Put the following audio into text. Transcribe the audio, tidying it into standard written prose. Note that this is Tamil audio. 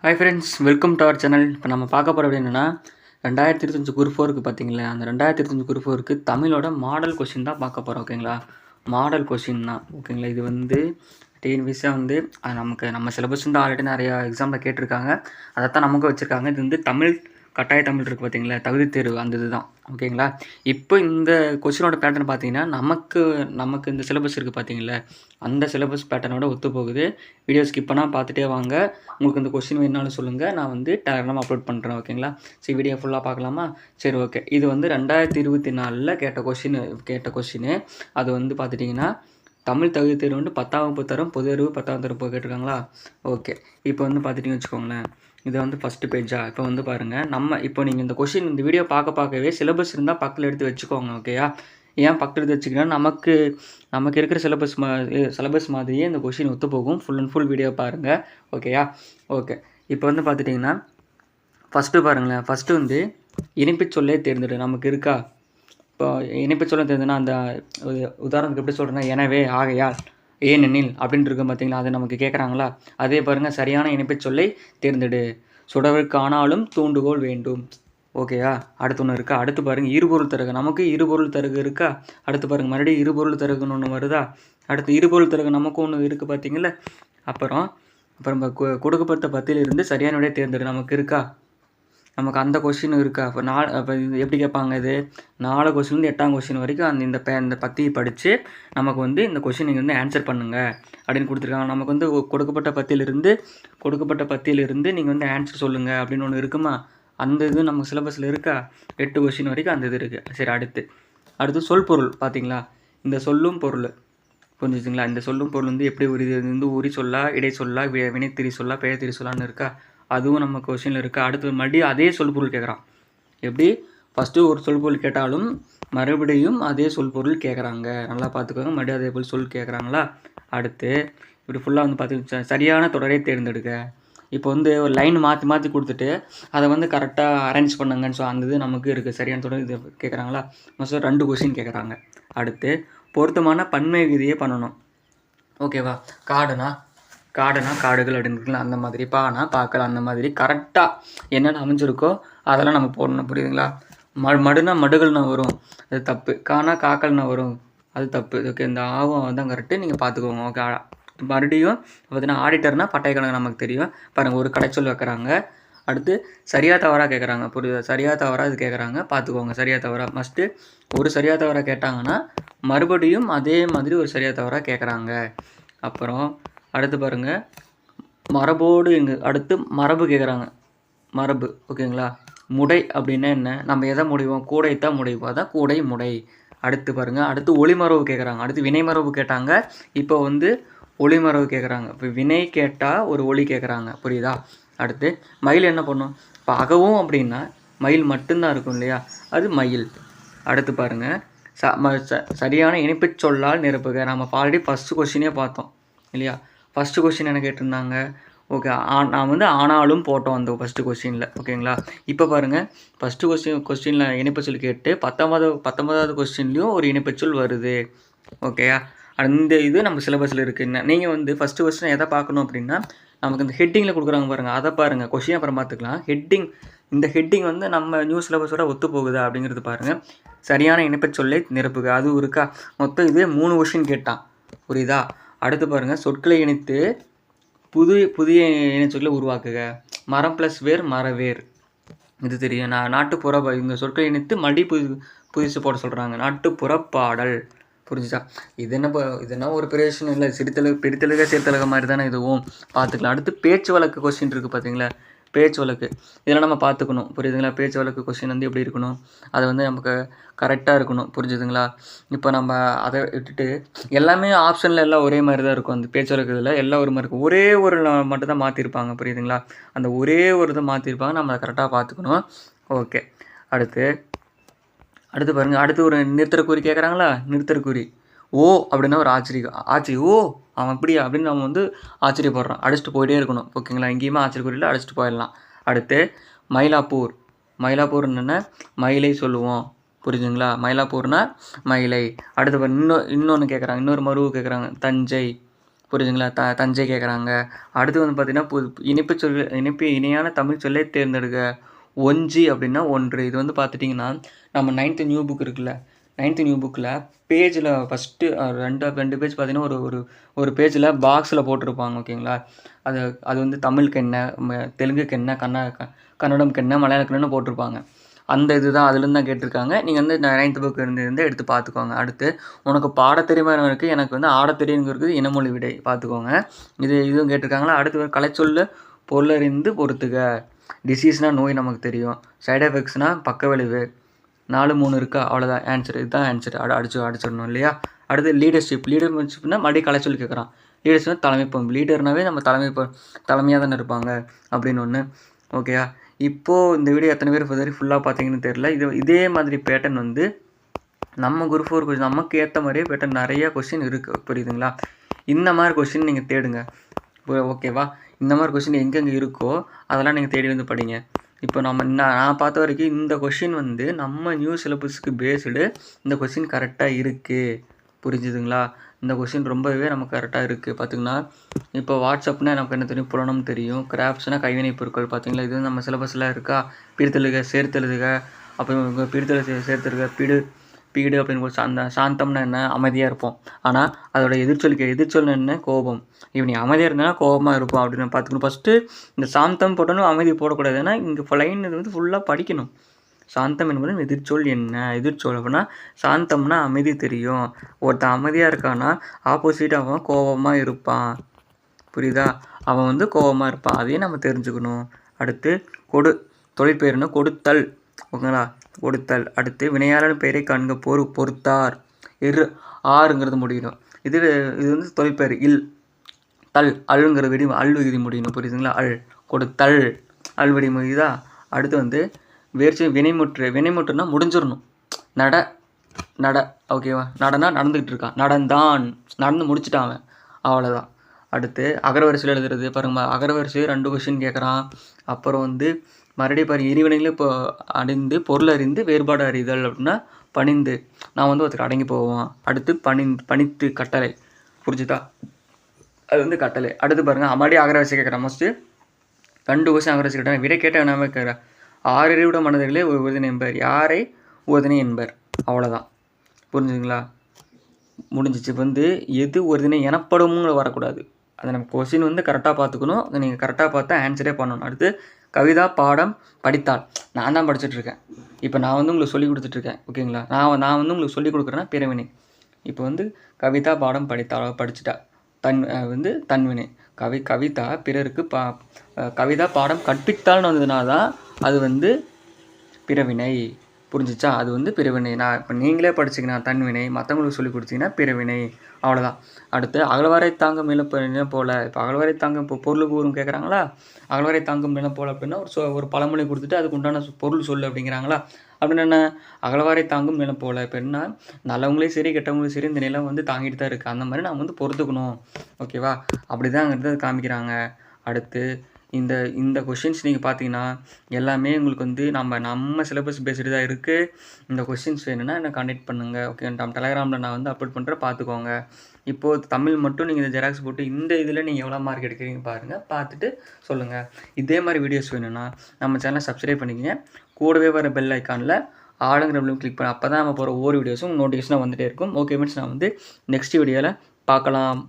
Hi friends, welcome to our channel. இப்போ நம்ம பார்க்க போகிற என்னென்னா 2025 குரூப் 4க்கு பார்த்தீங்களா, அந்த 2025 குரூப் 4க்கு தமிழோட மாடல் கொஷின் தான் பார்க்க போகிறோம். ஓகேங்களா, மாடல் கொஷின் தான். ஓகேங்களா, இது வந்து டிஎன்பிசியாக வந்து நம்ம சிலபஸ் வந்து ஆல்ரெடி நிறையா எக்ஸாமில் கேட்டிருக்காங்க. அதைத்தான் நமக்கு வச்சுருக்காங்க. இது வந்து தமிழ் கட்டாய தமிழ் இருக்குது பார்த்தீங்களா, தகுதி தேர்வு அந்த இது தான். ஓகேங்களா, இப்போ இந்த கொஷினோட பேட்டர்ன் பார்த்தீங்கன்னா நமக்கு இந்த சிலபஸ் இருக்குது பார்த்தீங்களா, அந்த சிலபஸ் பேட்டர்னோட ஒத்து போகுது. வீடியோ ஸ்கிப் பண்ணால் பார்த்துட்டே வாங்க. உங்களுக்கு இந்த கொஷின் வேணுனாலும் சொல்லுங்கள், நான் வந்து டேரக்டாக அப்லோட் பண்ணுறேன். ஓகேங்களா, சரி வீடியோ ஃபுல்லாக பார்க்கலாமா? சரி, ஓகே. இது வந்து 2024 கேட்ட கொஷின். அது வந்து பார்த்துட்டிங்கன்னா தமிழ் தகுதி தேர்வு வந்து 10ஆம் வகுப்பு தரம், பொது அறிவு 10ஆம் தரம் கேட்டிருக்காங்களா? ஓகே. இப்போ வந்து பார்த்துட்டிங்கன்னு வச்சுக்கோங்களேன், இது வந்து ஃபஸ்ட்டு பேஜா. இப்போ வந்து பாருங்கள், இப்போ நீங்கள் இந்த கொஷின் இந்த வீடியோ பார்க்கவே சிலபஸ் இருந்தால் பக்கத்தில் எடுத்து வச்சுக்கோங்க. ஓகேயா, ஏன் பக்கத்தில் எடுத்து வச்சுக்கினா நமக்கு இருக்கிற சிலபஸ் மாதிரியே இந்த கொஷின் ஒத்து போகும். ஃபுல் அண்ட் ஃபுல் வீடியோ பாருங்கள். ஓகேயா, ஓகே. இப்போ வந்து பார்த்துட்டிங்கன்னா ஃபஸ்ட்டு பாருங்களேன். ஃபஸ்ட்டு வந்து இணைப்புச் சொல்லே தேர்ந்தெடு. நமக்கு இருக்கா? இப்போ இணைப்புச் சொல்ல தேர்ந்ததுன்னா அந்த உதாரணத்துக்கு எப்படி சொல்கிறேன்னா, எனவே, ஆகையால், ஏனெனில் அப்படின்ட்டு இருக்கும் பார்த்தீங்களா, அதை நமக்கு கேட்குறாங்களா? அதே பாருங்கள், சரியான இணைப்புச் சொல்லை தேர்ந்தெடு. சுடருக்கு ஆனாலும் தூண்டுகோல் வேண்டும். ஓகேயா, அடுத்து ஒன்று இருக்கா? அடுத்து பாருங்கள், இருபொருள் தருக. நமக்கு இருபொருள் தருகு இருக்கா? அடுத்து பாருங்கள், மறுபடியும் இருபொருள் தருகுன்னு ஒன்று வருதா? அடுத்து இருபொருள் தருகு நமக்கு ஒன்று இருக்குது பார்த்தீங்களா? அப்புறம் கொடுக்கப்பட்ட பத்தியிலிருந்து சரியான விடையை தேர்ந்தெடு. நமக்கு இருக்கா? நமக்கு அந்த கொஷின் இருக்கா? அப்போ இது எப்படி கேட்பாங்க? இது 4 கொஷின்லேருந்து 8ஆம் கொஷின் வரைக்கும் இந்த பத்தியை படித்து நமக்கு வந்து இந்த கொஷின் நீங்கள் வந்து ஆன்சர் பண்ணுங்கள் அப்படின்னு கொடுத்துருக்காங்க. நமக்கு வந்து கொடுக்கப்பட்ட பத்தியிலிருந்து நீங்கள் வந்து ஆன்சர் சொல்லுங்கள் அப்படின்னு ஒன்று இருக்குமா? அந்த இது நம்ம சிலபஸில் இருக்கா? 8 கொஷின் வரைக்கும் அந்த இது இருக்குது. சரி, அடுத்து சொல் பொருள் பார்த்தீங்களா? இந்த சொல்லும் பொருள் புரிஞ்சுச்சுங்களா? இந்த சொல்லும் பொருள் வந்து எப்படி உரி சொல்லா, இடை சொல்லா, வினைத்திரி சொல்லா, பெயர்த்திரி சொல்லான்னு இருக்கா? அதுவும் நம்ம கொஷினில் இருக்குது. அடுத்து மறுபடியும் அதே சொல் பொருள் கேட்குறான். எப்படி ஃபஸ்ட்டு ஒரு சொல் பொருள் கேட்டாலும் மறுபடியும் அதே சொல் பொருள் கேட்குறாங்க. நல்லா பார்த்துக்கோங்க. மறுபடியும் அதே போல் சொல் கேட்குறாங்களா? அடுத்து இப்படி ஃபுல்லாக வந்து பார்த்து சரியான தொடரை தேர்ந்தெடுக்க. இப்போ வந்து ஒரு லைன் மாற்றி கொடுத்துட்டு அதை வந்து கரெக்டாக அரேஞ்ச் பண்ணுங்கன்னு அந்த இது நமக்கு இருக்குது. சரியான தொடர் இது கேட்குறாங்களா? மொத்தம் 2 கொஷின் கேட்குறாங்க. அடுத்து பொருத்தமான பன்மை விதியே பண்ணணும். ஓகேவா, காடுகள் அப்படின்னு இருக்குல்ல, அந்த மாதிரி பார்க்கலாம், அந்த மாதிரி கரெக்டாக என்னென்ன அமைஞ்சிருக்கோ அதெல்லாம் நம்ம போடணும். புரியுதுங்களா? மடுனா மடுகள்னா வரும், அது தப்பு. காக்கள்னா வரும், அது தப்பு. ஓகே, இந்த ஆவம் தான் கரெக்டு. நீங்கள் பார்த்துக்கோங்க. ஓகே, மறுபடியும் பார்த்தீங்கன்னா ஆடிட்டர்னால் பட்டய கணக்கு நமக்கு தெரியும். பாருங்கள், ஒரு கடைச்சொல் வைக்கிறாங்க. அடுத்து சரியாக தவறாக கேட்குறாங்க. புரியுதா? சரியாக தவறாக இது கேட்குறாங்க, பார்த்துக்கோங்க. சரியாக தவறாக மஸ்ட்டு ஒரு சரியாக தவறாக கேட்டாங்கன்னா மறுபடியும் அதே மாதிரி ஒரு சரியாக தவறாக கேட்குறாங்க. அப்புறம் அடுத்து பாருங்கள், மரபோடு அடுத்து மரபு கேட்குறாங்க. மரபு, ஓகேங்களா? முடை அப்படின்னா என்ன? நம்ம எதை முடிவோம்? கூடைத்தான் முடிவோம், அதான் கூடை முடை. அடுத்து பாருங்கள், அடுத்து ஒளிமரபு கேட்குறாங்க. அடுத்து வினைமரபு கேட்டாங்க, இப்போ வந்து ஒளிமரபு கேட்குறாங்க. இப்போ வினை கேட்டால் ஒரு ஒளி கேட்குறாங்க. புரியுதா? அடுத்து மயில் என்ன பண்ணும்? இப்போ அகவும் அப்படின்னா மயில் மட்டும்தான் இருக்கும் இல்லையா, அது மயில். அடுத்து பாருங்கள், சரியான இணைப்புச் சொல்லால் நிரப்புக. நம்ம ஆல்ரெடி ஃபஸ்ட்டு கொஸ்டினே பார்த்தோம் இல்லையா? ஃபஸ்ட்டு கொஸ்டின் என்ன கேட்டிருந்தாங்க? ஓகே, நான் வந்து ஆனாலும் போட்டோம் அந்த ஃபஸ்ட்டு கொஸ்டினில். ஓகேங்களா, இப்போ பாருங்கள், ஃபஸ்ட்டு கொஸ்டினில் இணைப்புச்சொல் கேட்டு 19வது கொஸ்டின்லேயும் ஒரு இணைப்புச்சொல் வருது. ஓகேயா, அந்த இது நம்ம சிலபஸில் இருக்குதுங்க. நீங்கள் வந்து ஃபஸ்ட்டு கொஸ்டின் எதை பார்க்கணும் அப்படின்னா, நமக்கு இந்த ஹெட்டிங்கில் கொடுக்குறாங்க பாருங்கள், அதை பாருங்கள். கொஸ்டின் அப்புறம் பார்த்துக்கலாம். இந்த ஹெட்டிங் வந்து நம்ம நியூ சிலபஸோட ஒத்து போகுதா அப்படிங்கிறது பாருங்கள். சரியான இணைப்புச் சொல்லை நிரப்புக, அதுவும் இருக்கா? மொத்தம் இதே 3 கொஸ்டின் கேட்டான். புரியுதா? அடுத்து பாருங்கள், சொற்களை இணைத்து புதிய இணைச்சொற்களை உருவாக்குக. மரம் ப்ளஸ் வேர் மரவேர், இது தெரியும். நாட்டுப்புற இந்த சொற்களை இணைத்து புதுசு போட சொல்கிறாங்க. நாட்டுப்புற பாடல். புரிஞ்சுச்சா? இது என்ன ஒரு பெரிய விஷயம் இல்லை. பிடித்தலுக சேர்த்தலுக மாதிரி தானே இதுவும். பார்த்துக்கலாம். அடுத்து பேச்சு வழக்கு கொஸ்டின் இருக்குது பார்த்தீங்களா? பேச்சு வழக்கு இதெல்லாம் நம்ம பார்த்துக்கணும். புரியுதுங்களா? பேச்சு வழக்கு கொஸ்டின் வந்து எப்படி இருக்கணும்? அது வந்து நமக்கு கரெக்டாக இருக்கணும். புரிஞ்சுதுங்களா? இப்போ நம்ம அதை விட்டுட்டு எல்லாமே ஆப்ஷனில் எல்லாம் ஒரே மாதிரி தான் இருக்கும். அந்த பேச்சு வழக்கு இதில் எல்லாம் ஒரு மாதிரி இருக்கும். ஒரே ஒரு மட்டும் தான் மாற்றிருப்பாங்க. புரியுதுங்களா? அந்த ஒரே ஒரு இதை மாற்றிருப்பாங்க. நம்ம அதை கரெக்டாக பார்த்துக்கணும். ஓகே, அடுத்து பாருங்கள், அடுத்து ஒரு நிறுத்தற்குறி கேட்குறாங்களா? நிறுத்தற்குறி ஓ அப்படின்னா ஒரு ஆச்சரியம். ஓ, அவன் அப்படியா அப்படின்னு நம்ம வந்து ஆச்சரியப்படுறோம். அடிச்சுட்டு போயிட்டே இருக்கணும். ஓகேங்களா? எங்கேயுமே ஆச்சரியக்குறியில் அடிச்சுட்டு போயிடலாம். அடுத்து மயிலாப்பூர் என்னென்ன? மயிலை சொல்லுவோம். புரிஞ்சுங்களா? மயிலாப்பூர்னா மயிலை. அடுத்து இன்னொன்று கேட்குறாங்க, இன்னொரு மருவு கேட்குறாங்க, தஞ்சை. புரியுதுங்களா? தஞ்சை கேட்குறாங்க. அடுத்து வந்து பார்த்தீங்கன்னா, இணையான தமிழ் சொல்லை தேர்ந்தெடுக்க. ஒஞ்சி அப்படின்னா ஒன்று. இது வந்து பார்த்துட்டிங்கன்னா, நம்ம 9th நியூ புக் இருக்குல்ல, 9th நியூ புக்கில் பேஜில் ஃபஸ்ட்டு 2 பேஜ் பார்த்தீங்கன்னா, ஒரு ஒரு ஒரு பேஜில் பாக்ஸில் போட்டிருப்பாங்க. ஓகேங்களா? அது அது வந்து தமிழுக்கு என்ன, தெலுங்குக்கு என்ன, கன்னடம்க்கு என்ன, மலையாளத்துக்கு என்ன போட்டிருப்பாங்க. அந்த இதுதான் அதுலேருந்து தான் கேட்டிருக்காங்க. நீங்கள் வந்து 9th புக் இருந்து எடுத்து பார்த்துக்கோங்க. அடுத்து உனக்கு பாடத் தெரியுமா இருக்குது, எனக்கு வந்து ஆடத் தெரியுங்கிறது இனமொழி விடை பார்த்துக்கோங்க. இதுவும் கேட்டிருக்காங்களா. அடுத்து கலைச்சொல்லு பொருளறிந்து பொறுத்துக. டிசீஸ்னால் நோய் நமக்கு தெரியும். சைடு எஃபெக்ட்ஸ்னால் பக்க விளைவு. 4, 3 இருக்கா, அவ்வளோதான் ஆன்சர். இதுதான் ஆன்சர். அடிச்சிடணும் இல்லையா. அடுத்து லீடர்ஷிப்னா மறுபடியும் கலைச்சொல் கேட்குறான். லீடர்ஷிப்னா தலைமைப்பம். லீடர்னாவே நம்ம தலைமையாக தானே இருப்பாங்க அப்படின்னு ஒன்று. ஓகேயா. இப்போது இந்த வீடியோ எத்தனை பேர் ஃபுல்லாக பார்த்தீங்கன்னு தெரியல. இதே மாதிரி பேட்டர்ன் வந்து நம்ம குரூப் 4 கொஸ்டின் நமக்கு ஏற்ற மாதிரியே பேட்டர்ன் நிறையா கொஸ்டின் இருக்குது. புரியுதுங்களா? இந்த மாதிரி கொஸ்டின் நீங்கள் தேடுங்க. ஓகேவா? இந்த மாதிரி கொஸ்டின் எங்கெங்கே இருக்கோ அதெல்லாம் நீங்கள் தேடி வந்து படிங்க. இப்போ நான் பார்த்த வரைக்கும் இந்த கொஷின் வந்து நம்ம நியூ சிலபஸுக்கு பேஸ்டு இந்த கொஷின் கரெக்டாக இருக்குது. புரிஞ்சுதுங்களா? இந்த கொஷின் ரொம்பவே நமக்கு கரெக்டாக இருக்குது. பார்த்திங்கன்னா, இப்போ வாட்ஸ்அப்னா நமக்கு என்ன தெரியும், புலனம் தெரியும். கிராஃப்ட்ஸ்னால் கைவினை பொருட்கள். பார்த்திங்களா, இது நம்ம சிலபஸில் இருக்கா. பிரித்தெழுதுக, சேர்த்தெழுதுக, அப்புறம் பிரித்தெழு சேர்த்தெழுதுக, பீடு அப்படின்னு அந்த சாந்தம்னா என்ன, அமைதியாக இருப்போம். ஆனால் அதோட எதிர்ச்சொல் என்ன, கோபம். இப்போ நீ அமைதியாக இருந்தால் கோபமாக இருப்போம் அப்படின்னு பார்த்துக்கணும். ஃபஸ்ட்டு இந்த சாந்தம் போட்டோன்னு அமைதி போடக்கூடாது. ஏன்னா இங்கே லைன் இது வந்து ஃபுல்லாக படிக்கணும். சாந்தம் என்பது எதிர்ச்சொல் என்ன, எதிர்ச்சொல் அப்படின்னா சாந்தம்னா அமைதி தெரியும். ஒருத்தன் அமைதியாக இருக்கான்னா ஆப்போசிட் அவன் கோபமாக இருப்பான். புரியுதா? அவன் வந்து கோபமாக இருப்பான். அதையும் நம்ம தெரிஞ்சுக்கணும். அடுத்து தொழிற்பெயர்னா கொடுத்தல். ஓகேங்களா? கொடுத்தல். அடுத்து வினையாளர் பெயரை காண்க. பொறுத்தார். ஆறுங்கிறது முடியணும். இது வந்து தொழிற்பெயர். அல்ங்கிறது அல் விகுதி முடியணும். புரியுதுங்களா? கொடுத்தல் அல் விகுதி முடியுதா. அடுத்து வந்து வினைமுற்றுனா முடிஞ்சிடணும். நட ஓகேவா. நடந்துக்கிட்டு இருக்கான். நடந்து முடிச்சுட்டான் அவன், அவ்வளோதான். அடுத்து அகரவரிசையில் எழுதுறது பாருங்க. அகரவரிசையில் 2 கொஸ்டின் கேட்குறான். அப்புறம் வந்து மறுபடியும் பாருங்கள், இருவினைகளே இப்போ அடைந்து பொருள் அறிந்து வேறுபாடு அறிதல் அப்படின்னா பணிந்து. நான் வந்து ஒருத்தர் அடங்கி போவான். அடுத்து பணித்து கட்டளை. புரிஞ்சுதா? அது வந்து கட்டளை. அடுத்து பாருங்கள், மறுபடியும் அகரவரிசை கேட்குறான். மோஸ்ட்டு 2 கொஸ்டின் அகரவரிசை கேட்டான். விடை கேட்ட என்ன கேட்குறேன். 6 அறிவுட மனிதர்களே உறுதினை என்பர். யாரை உறுதினை என்பர். அவ்வளோதான். புரிஞ்சுதுங்களா? முடிஞ்சிச்சு. வந்து எது ஒருதினை எனப்படும்னு வரக்கூடாது. அதை நம்ம கொஸ்டின் வந்து கரெக்டாக பார்த்துக்கணும். அதை நீங்கள் கரெக்டாக பார்த்தா ஆன்சரே பண்ணணும். அடுத்து கவிதா பாடம் படித்தாள். நான் தான் படிச்சுட்ருக்கேன். இப்போ நான் வந்து உங்களுக்கு சொல்லி கொடுத்துட்ருக்கேன். ஓகேங்களா? நான் வந்து உங்களுக்கு சொல்லிக் கொடுக்குறேன்னா பிறவினை. இப்போ வந்து கவிதா பாடம் படிச்சுட்டா. வந்து தன்வினை. கவிதா பிறருக்கு கவிதா பாடம் கற்பித்தால்னு வந்ததுனா தான் அது வந்து பிறவினை. புரிஞ்சிச்சா? அது வந்து பிறவினை. நான் இப்போ நீங்களே படிச்சிங்கன்னா தன்வினை, மற்றவங்களுக்கு சொல்லி கொடுத்தீங்கன்னா பிறவினை. அவ்வளோதான். அடுத்து அகழ்வாரை தாங்கும் நிலம் போல். இப்போ அகழ்வாரை தாங்கும் பொருளுக்கு ஊரும் கேட்குறாங்களா. அகழ்வாரை தாங்கும் நிலம் போல் அப்படின்னா ஒரு பழமொழி கொடுத்துட்டு அதுக்கு உண்டான பொருள் சொல்லு அப்படிங்கிறாங்களா. அப்படின்னு என்ன, அகழ்வாரை தாங்கும் நிலம் போல். இப்போ என்ன, நல்லவங்களையும் சரி கெட்டவங்களையும் சரி இந்த நிலம் வந்து தாங்கிட்டு தான் இருக்குது. அந்த மாதிரி நான் வந்து பொறுத்துக்கணும். ஓகேவா? அப்படி தான் அங்கே காமிக்கிறாங்க. அடுத்து இந்த கொஷின்ஸ் நீங்கள் பார்த்தீங்கன்னா எல்லாமே உங்களுக்கு வந்து நம்ம சிலபஸ் பேஸ்டு தான் இருக்குது. இந்த கொஷின்ஸ் வேணும்னா என்னை கான்டெக்ட் பண்ணுங்கள். ஓகே, நம்ம டெலகிராமில் நான் வந்து அப்லோட் பண்ணுறேன், பார்த்துக்கோங்க. இப்போது தமிழ் மட்டும் நீங்கள் இந்த ஜெராக்ஸ் போட்டு இந்த இதில் நீங்கள் எவ்வளோ மார்க் எடுக்கிறீங்க பாருங்கள், பார்த்துட்டு சொல்லுங்கள். இதே மாதிரி வீடியோஸ் வேணும்னா நம்ம சேனலை சப்ஸ்கிரைப் பண்ணிக்கங்க. கூடவே வர பெல் ஐக்கானில் ஆளுங்கிற கிளிக் பண்ண. அப்போ தான் நம்ம போகிற ஒவ்வொரு வீடியோஸும் நோட்டிஃபிகேஷனாக வந்துகிட்டே இருக்கும். ஓகே மீன்ஸ் நான் வந்து நெக்ஸ்ட் வீடியோவில் பார்க்கலாம்.